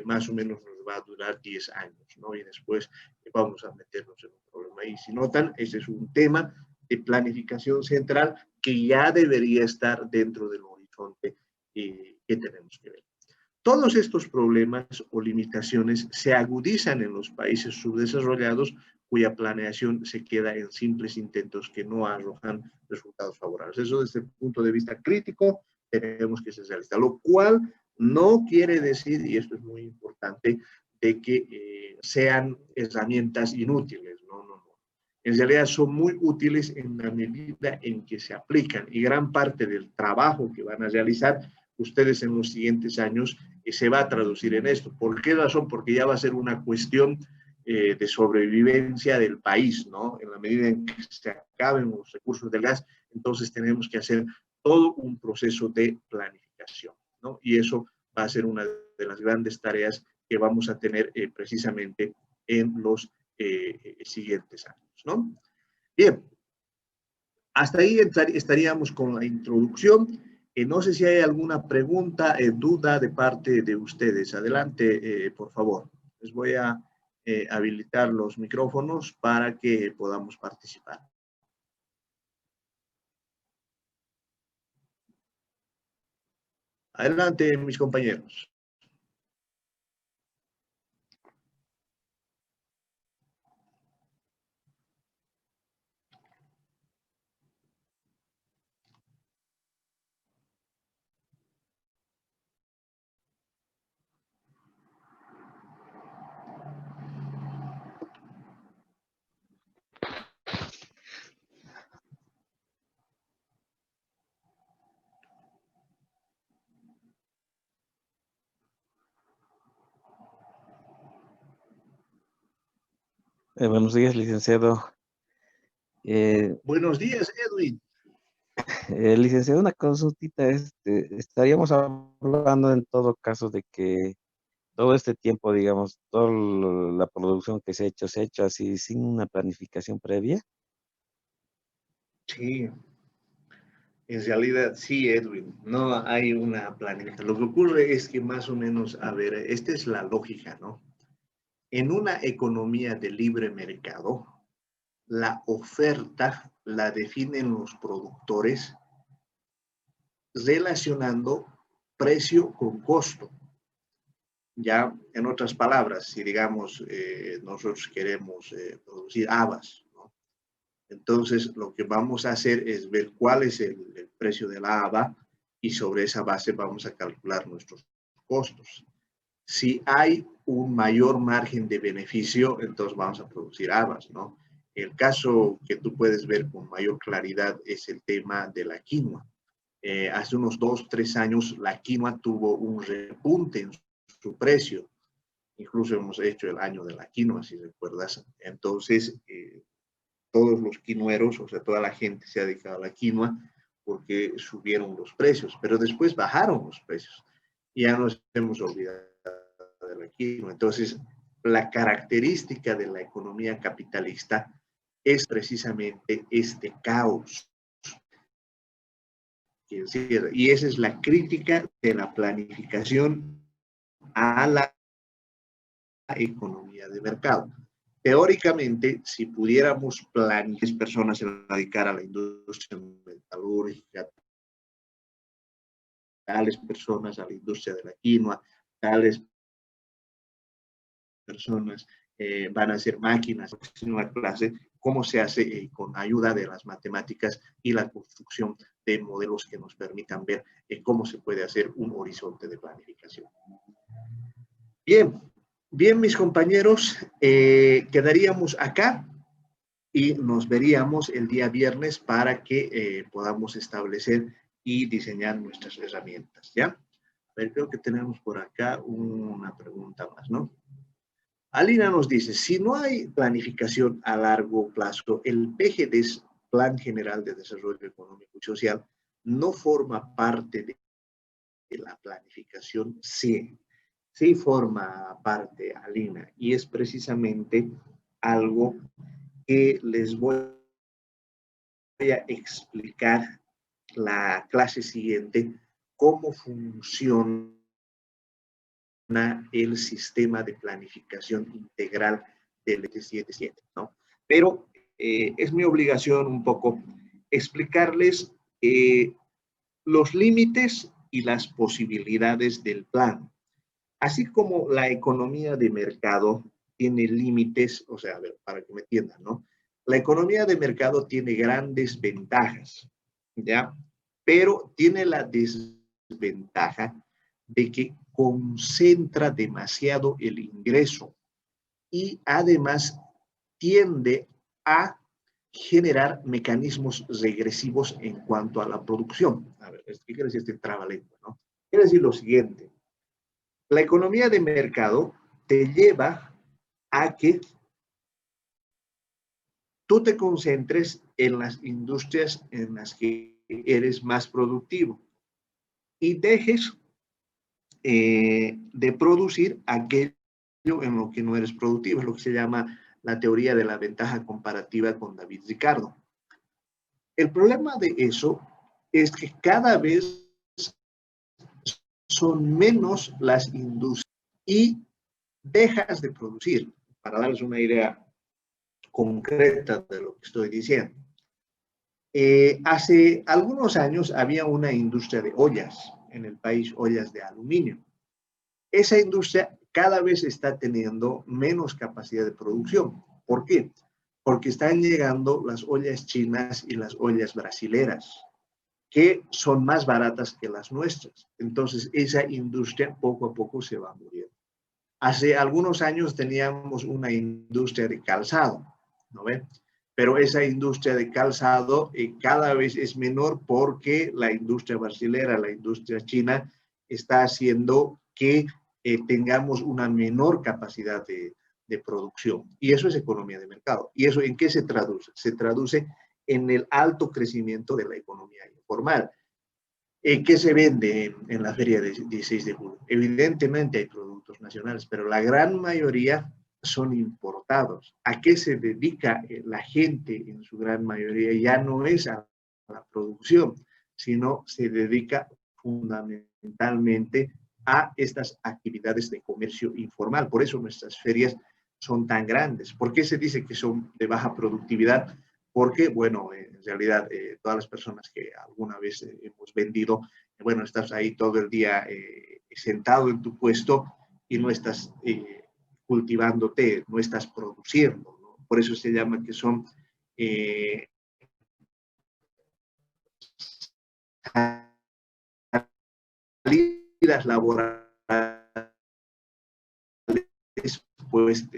más o menos nos va a durar 10 años, ¿no? Y después vamos a meternos en un problema. Y si notan, ese es un tema de planificación central que ya debería estar dentro del horizonte que tenemos que ver. Todos estos problemas o limitaciones se agudizan en los países subdesarrollados cuya planeación se queda en simples intentos que no arrojan resultados favorables. Eso desde el punto de vista crítico tenemos que ser realistas, lo cual no quiere decir, y esto es muy importante, de que sean herramientas inútiles, no, no, no. En realidad son muy útiles en la medida en que se aplican y gran parte del trabajo que van a realizar ustedes en los siguientes años se va a traducir en esto. ¿Por qué razón? Porque ya va a ser una cuestión de sobrevivencia del país, ¿no? En la medida en que se acaben los recursos del gas, entonces tenemos que hacer todo un proceso de planificación, ¿no? Y eso va a ser una de las grandes tareas que vamos a tener precisamente en los siguientes años, ¿no? Bien, hasta ahí estaríamos con la introducción. No sé si hay alguna pregunta, duda de parte de ustedes. Adelante, por favor. Les voy a habilitar los micrófonos para que podamos participar. Adelante, mis compañeros. Buenos días, licenciado. Buenos días, Edwin. Licenciado, una consultita, estaríamos hablando en todo caso de que todo este tiempo, digamos, toda la producción que se ha hecho así sin una planificación previa. Sí, en realidad sí, Edwin. No hay una planificación. Lo que ocurre es que más o menos, a ver, esta es la lógica, ¿no? En una economía de libre mercado, la oferta la definen los productores relacionando precio con costo. Ya, en otras palabras, si digamos nosotros queremos producir habas, ¿no? Entonces lo que vamos a hacer es ver cuál es el precio de la haba y sobre esa base vamos a calcular nuestros costos. Si hay un mayor margen de beneficio, entonces vamos a producir habas, ¿no? El caso que tú puedes ver con mayor claridad es el tema de la quinoa. Hace unos 2, 3 años la quinoa tuvo un repunte en su precio. Incluso hemos hecho el año de la quinoa, si recuerdas. Entonces, todos los quinoeros, o sea, toda la gente se ha dedicado a la quinoa porque subieron los precios, pero después bajaron los precios. Y ya nos hemos olvidado de la quinoa. Entonces, la característica de la economía capitalista es precisamente este caos. Y esa es la crítica de la planificación a la economía de mercado. Teóricamente, si pudiéramos planificar, personas se van a dedicar a la industria metalúrgica, tales personas a la industria de la quinoa, tales personas van a hacer máquinas de una clase, cómo se hace con ayuda de las matemáticas y la construcción de modelos que nos permitan ver cómo se puede hacer un horizonte de planificación. Bien, bien mis compañeros, quedaríamos acá y nos veríamos el día viernes para que podamos establecer y diseñar nuestras herramientas, ¿ya? A ver, creo que tenemos por acá una pregunta más, ¿no? Alina nos dice, si no hay planificación a largo plazo, el PGD, Plan General de Desarrollo Económico y Social, no forma parte de la planificación. Sí, sí forma parte, Alina, y es precisamente algo que les voy a explicar la clase siguiente, cómo funciona el sistema de planificación integral del 77, ¿no? Pero es mi obligación un poco explicarles los límites y las posibilidades del plan. Así como la economía de mercado tiene límites, o sea, a ver, para que me entiendan, ¿no? La economía de mercado tiene grandes ventajas, ¿ya? Pero tiene la desventaja de que concentra demasiado el ingreso y además tiende a generar mecanismos regresivos en cuanto a la producción. A ver, ¿qué quiere decir este trabalengua, no? Quiere decir lo siguiente: la economía de mercado te lleva a que tú te concentres en las industrias en las que eres más productivo y dejes de producir aquello en lo que no eres productivo. Es lo que se llama la teoría de la ventaja comparativa con David Ricardo. El problema de eso es que cada vez son menos las industrias y dejas de producir. Para darles una idea concreta de lo que estoy diciendo. Hace algunos años había una industria de ollas en el país, ollas de aluminio. Esa industria cada vez está teniendo menos capacidad de producción. ¿Por qué? Porque están llegando las ollas chinas y las ollas brasileras, que son más baratas que las nuestras. Entonces, esa industria poco a poco se va muriendo. Hace algunos años teníamos una industria de calzado, ¿no ven? Pero esa industria de calzado cada vez es menor porque la industria brasilera, la industria china, está haciendo que tengamos una menor capacidad de producción. Y eso es economía de mercado. ¿Y eso en qué se traduce? Se traduce en el alto crecimiento de la economía informal. ¿Qué se vende en la feria de 16 de julio? Evidentemente hay productos nacionales, pero la gran mayoría son importados. ¿A qué se dedica la gente en su gran mayoría? Ya no es a la producción, sino se dedica fundamentalmente a estas actividades de comercio informal. Por eso nuestras ferias son tan grandes. ¿Por qué se dice que son de baja productividad? Porque, bueno, en realidad todas las personas que alguna vez hemos vendido, bueno, estás ahí todo el día sentado en tu puesto y no estás cultivándote, no estás produciendo, ¿no? Por eso se llama que son salidas laborales, pues,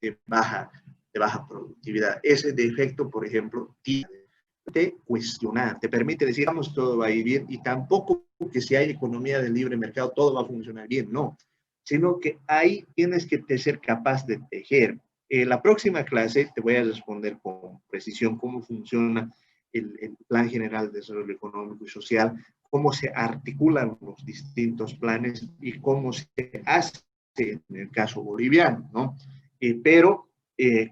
de baja, de baja productividad. Ese defecto, por ejemplo, te cuestionar, te permite decir, vamos, todo va a ir bien, y tampoco que si hay economía de libre mercado todo va a funcionar bien, no, sino que ahí tienes que ser capaz de tejer. La próxima clase te voy a responder con precisión cómo funciona el Plan General de Desarrollo Económico y Social, cómo se articulan los distintos planes y cómo se hace en el caso boliviano, ¿no? Pero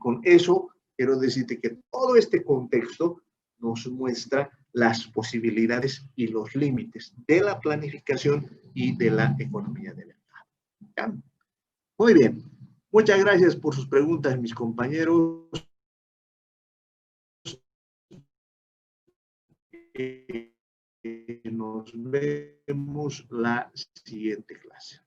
con eso quiero decirte que todo este contexto nos muestra las posibilidades y los límites de la planificación y de la economía de mercado. ¿Ya? Muy bien. Muchas gracias por sus preguntas, mis compañeros. Nos vemos la siguiente clase.